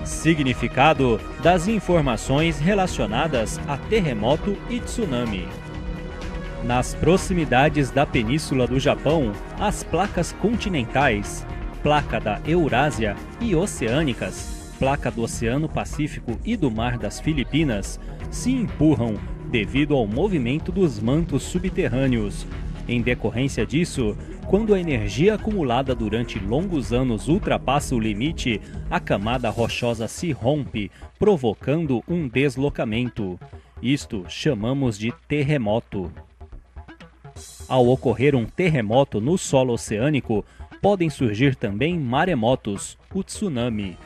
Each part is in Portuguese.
Significado das informações relacionadas a terremoto e tsunami. Nas proximidades da Península do Japão, as placas continentais, placa da Eurásia e oceânicas, placa do Oceano Pacífico e do Mar das Filipinas, se empurram devido ao movimento dos mantos subterrâneos. Em decorrência disso, quando a energia acumulada durante longos anos ultrapassa o limite, a camada rochosa se rompe, provocando um deslocamento. Isto chamamos de terremoto. Ao ocorrer um terremoto no solo oceânico, podem surgir também maremotos, o tsunami.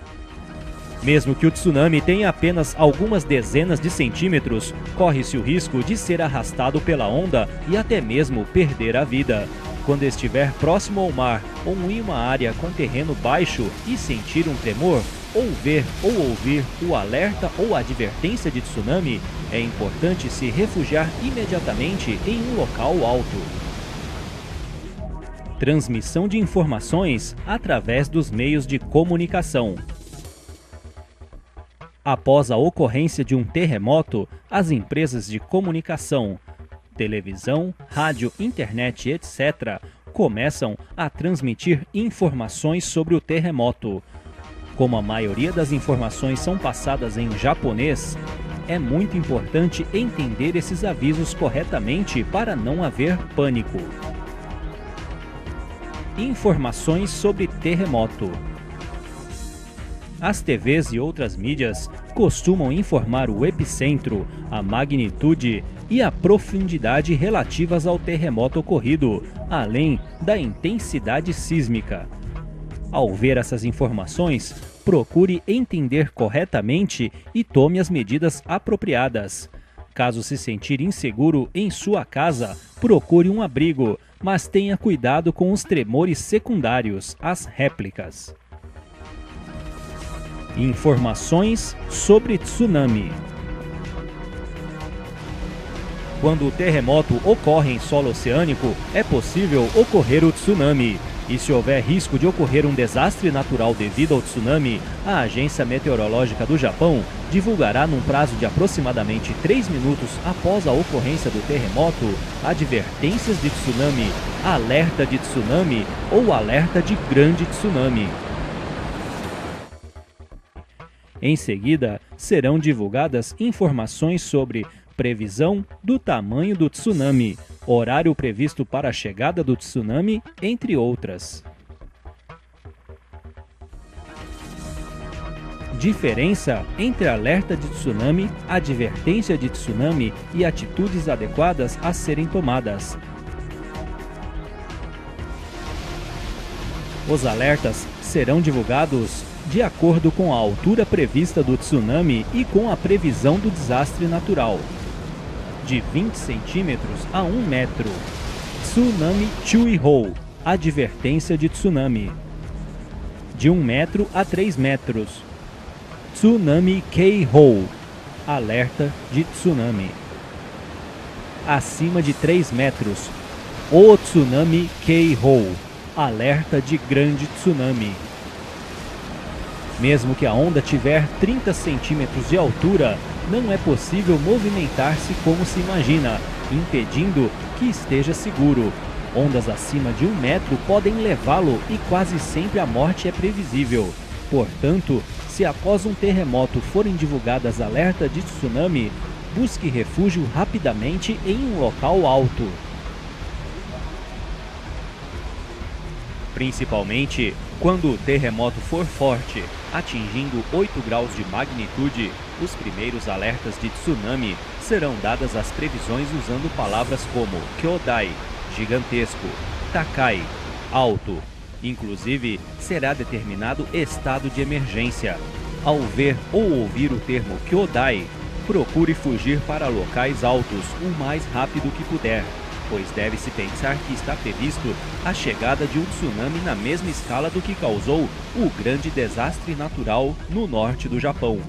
Mesmo que o tsunami tenha apenas algumas dezenas de centímetros, corre-se o risco de ser arrastado pela onda e até mesmo perder a vida. Quando estiver próximo ao mar ou em uma área com terreno baixo e sentir um tremor, ou ver ou ouvir o alerta ou advertência de tsunami, é importante se refugiar imediatamente em um local alto. Transmissão de informações através dos meios de comunicação. Após a ocorrência de um terremoto, as empresas de comunicação, televisão, rádio, internet, etc., começam a transmitir informações sobre o terremoto. Como a maioria das informações são passadas em japonês, é muito importante entender esses avisos corretamente para não haver pânico. Informações sobre terremoto. As TVs e outras mídias costumam informar o epicentro, a magnitude e a profundidade relativas ao terremoto ocorrido, além da intensidade sísmica. Ao ver essas informações, procure entender corretamente e tome as medidas apropriadas. Caso se sentir inseguro em sua casa, procure um abrigo, mas tenha cuidado com os tremores secundários, as réplicas. Informações sobre tsunami. Quando o terremoto ocorre em solo oceânico, é possível ocorrer o tsunami. E se houver risco de ocorrer um desastre natural devido ao tsunami, a Agência Meteorológica do Japão divulgará num prazo de aproximadamente 3 minutos após a ocorrência do terremoto, advertências de tsunami, alerta de tsunami ou alerta de grande tsunami. Em seguida, serão divulgadas informações sobre previsão do tamanho do tsunami, horário previsto para a chegada do tsunami, entre outras. Diferença entre alerta de tsunami, advertência de tsunami e atitudes adequadas a serem tomadas. Os alertas serão divulgados de acordo com a altura prevista do tsunami e com a previsão do desastre natural. De 20 centímetros a 1 metro. Tsunami Chuihou, advertência de tsunami. De 1 metro a 3 metros. Tsunami Keihou, alerta de tsunami. Acima de 3 metros. O Tsunami Keihou, alerta de grande tsunami. Mesmo que a onda tiver 30 centímetros de altura, não é possível movimentar-se como se imagina, impedindo que esteja seguro. Ondas acima de 1 metro podem levá-lo e quase sempre a morte é previsível. Portanto, se após um terremoto forem divulgadas alertas de tsunami, busque refúgio rapidamente em um local alto. Principalmente quando o terremoto for forte, atingindo 8 graus de magnitude, os primeiros alertas de tsunami serão dadas as previsões usando palavras como Kyodai, gigantesco, Takai, alto. Inclusive, será determinado estado de emergência. Ao ver ou ouvir o termo Kyodai, procure fugir para locais altos o mais rápido que puder, pois deve-se pensar que está previsto a chegada de um tsunami na mesma escala do que causou o grande desastre natural no norte do Japão.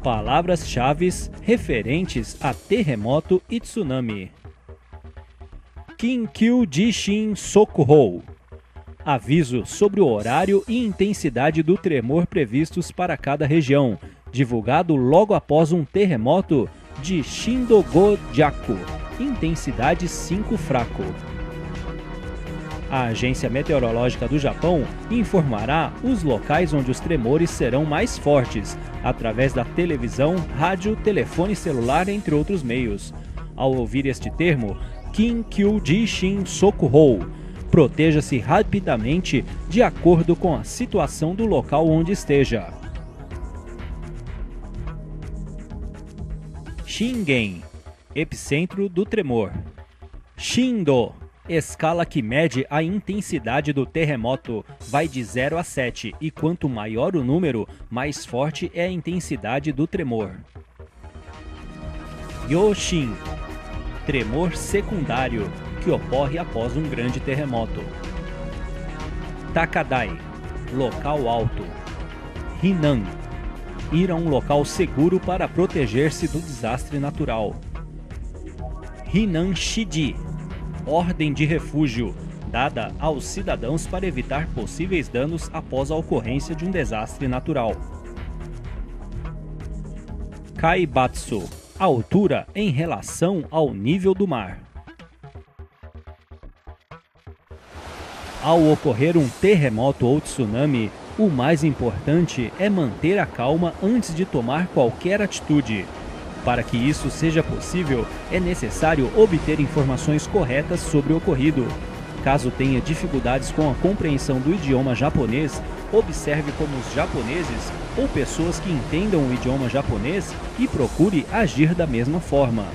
Palavras-chave referentes a terremoto e tsunami. Kinkyu Jishin Sokuhou. Aviso sobre o horário e intensidade do tremor previstos para cada região, divulgado logo após um terremoto de Shindogo-jaku, intensidade 5 fraco. A Agência Meteorológica do Japão informará os locais onde os tremores serão mais fortes, através da televisão, rádio, telefone celular, entre outros meios. Ao ouvir este termo, Kinkyu Jishin Sokuhou, proteja-se rapidamente de acordo com a situação do local onde esteja. Shingen, epicentro do tremor. Shindo, escala que mede a intensidade do terremoto, vai de 0 a 7 e quanto maior o número, mais forte é a intensidade do tremor. Yoshin, tremor secundário, que ocorre após um grande terremoto. Takadai, local alto. Hinan, ir a um local seguro para proteger-se do desastre natural. Hinan Shiji, ordem de refúgio, dada aos cidadãos para evitar possíveis danos após a ocorrência de um desastre natural. Kaibatsu, altura em relação ao nível do mar. Ao ocorrer um terremoto ou tsunami, o mais importante é manter a calma antes de tomar qualquer atitude. Para que isso seja possível, é necessário obter informações corretas sobre o ocorrido. Caso tenha dificuldades com a compreensão do idioma japonês, observe como os japoneses ou pessoas que entendam o idioma japonês e procure agir da mesma forma.